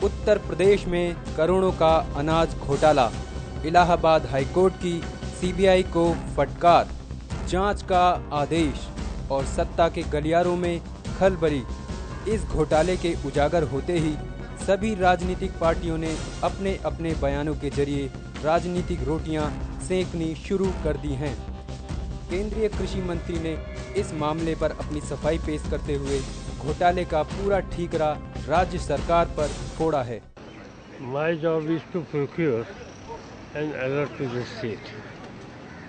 उत्तर प्रदेश में करोड़ों का अनाज घोटाला, इलाहाबाद हाईकोर्ट की सीबीआई को फटकार, जांच का आदेश और सत्ता के गलियारों में खलबली। इस घोटाले के उजागर होते ही सभी राजनीतिक पार्टियों ने अपने अपने बयानों के जरिए राजनीतिक रोटियां सेंकनी शुरू कर दी हैं। केंद्रीय कृषि मंत्री ने इस मामले पर अपनी सफाई पेश करते हुए घोटाले का पूरा ठीकरा राज्य सरकार पर फोड़ा है। My job is to procure and alert to the state,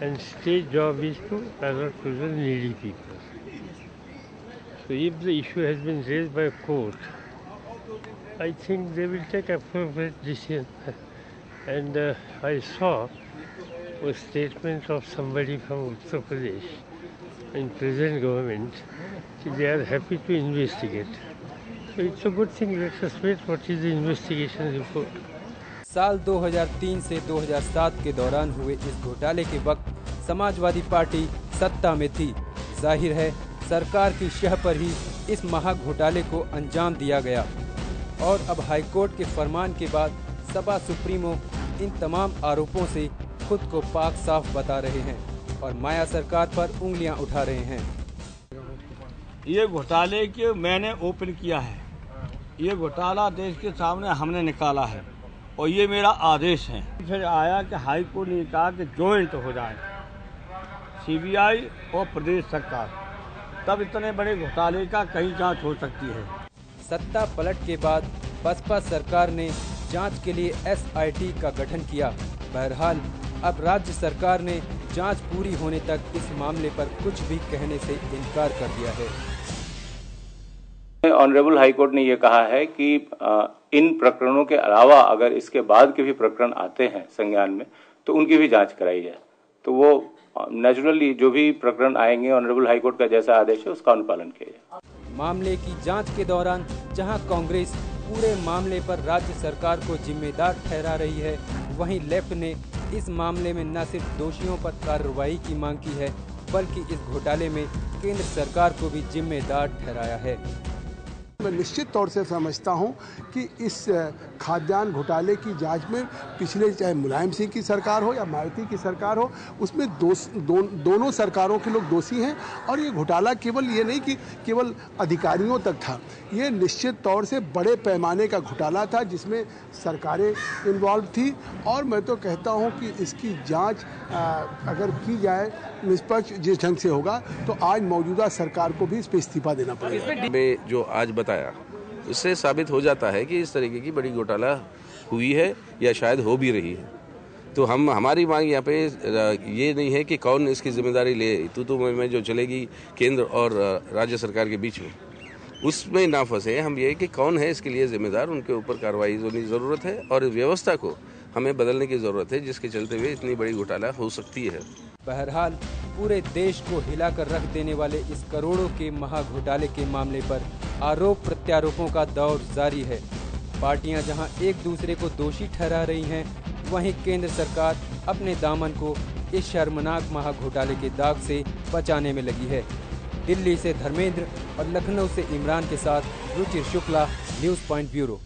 and state job is to alert to the needy people. So if the issue has been raised by court, I think they will take appropriate decision. And I saw a statement of somebody from Uttar Pradesh in present government. They are happy to investigate. So it's a good thing. Let us wait what is the investigation report. साल 2003 से 2007 के दौरान हुए इस घोटाले के वक्त Samajwadi party सत्ता में थी। जाहिर है सरकार की शह पर ही इस महा घोटाले को अंजाम दिया गया और अब हाईकोर्ट के फरमान के बाद सपा सुप्रीमो इन तमाम आरोपों से खुद को पाक साफ बता रहे हैं और माया सरकार पर उंगलियां उठा रहे हैं। ये घोटाले के मैंने ओपन किया है, ये घोटाला देश के सामने हमने निकाला है और ये मेरा आदेश है। फिर आया कि हाई कोर्ट ने कहा कि जॉइंट हो जाए सीबीआई और प्रदेश सरकार, तब इतने बड़े घोटाले का कहीं जांच हो सकती है। सत्ता पलट के बाद बसपा सरकार ने जांच के लिए एसआईटी का गठन किया। बहरहाल अब राज्य सरकार ने जांच पूरी होने तक इस मामले पर कुछ भी कहने से इनकार कर दिया है। ऑनरेबल हाईकोर्ट ने ये कहा है कि इन प्रकरणों के अलावा अगर इसके बाद के भी प्रकरण आते हैं संज्ञान में तो उनकी भी जांच कराई जाए। तो वो नेचुरली जो भी प्रकरण आएंगे ऑनरेबल हाईकोर्ट का जैसा आदेश है उसका अनुपालन किया जाए। मामले की जांच के दौरान जहां कांग्रेस पूरे मामले पर राज्य सरकार को जिम्मेदार ठहरा रही है, वहीं लेफ्ट ने इस मामले में न सिर्फ दोषियों पर कार्रवाई की मांग की है बल्कि इस घोटाले में केंद्र सरकार को भी जिम्मेदार ठहराया है। मैं निश्चित तौर से समझता हूं कि इस खाद्यान्न घोटाले की जांच में पिछले चाहे मुलायम सिंह की सरकार हो या मायावती की सरकार हो, उसमें दोनों सरकारों के लोग दोषी हैं और ये घोटाला केवल ये नहीं कि केवल अधिकारियों तक था, ये निश्चित तौर से बड़े पैमाने का घोटाला था जिसमें सरकारें इन्वॉल्व थी। और मैं तो कहता हूं कि इसकी जांच अगर की जाए निष्पक्ष जिस ढंग से होगा तो आज मौजूदा सरकार को भी इस पर इस्तीफा देना पड़ेगा। में जो आज बताया उससे साबित हो जाता है कि इस तरीके की बड़ी घोटाला हुई है या शायद हो भी रही है। तो हमारी मांग यहाँ पे ये नहीं है कि कौन इसकी जिम्मेदारी ले, तू में जो चलेगी केंद्र और राज्य सरकार के बीच में, उसमें ना फंसे। हम ये कि कौन है इसके लिए जिम्मेदार, उनके ऊपर कार्रवाई होने की ज़रूरत है और व्यवस्था को हमें बदलने की ज़रूरत है जिसके चलते हुए इतनी बड़ी घोटाला हो सकती है। बहरहाल पूरे देश को हिलाकर रख देने वाले इस करोड़ों के महा घोटाले के मामले पर आरोप प्रत्यारोपों का दौर जारी है। पार्टियां जहां एक दूसरे को दोषी ठहरा रही हैं, वहीं केंद्र सरकार अपने दामन को इस शर्मनाक महा घोटाले के दाग से बचाने में लगी है। दिल्ली से धर्मेंद्र और लखनऊ से इमरान के साथ Ruchir Shukla, news point bureau.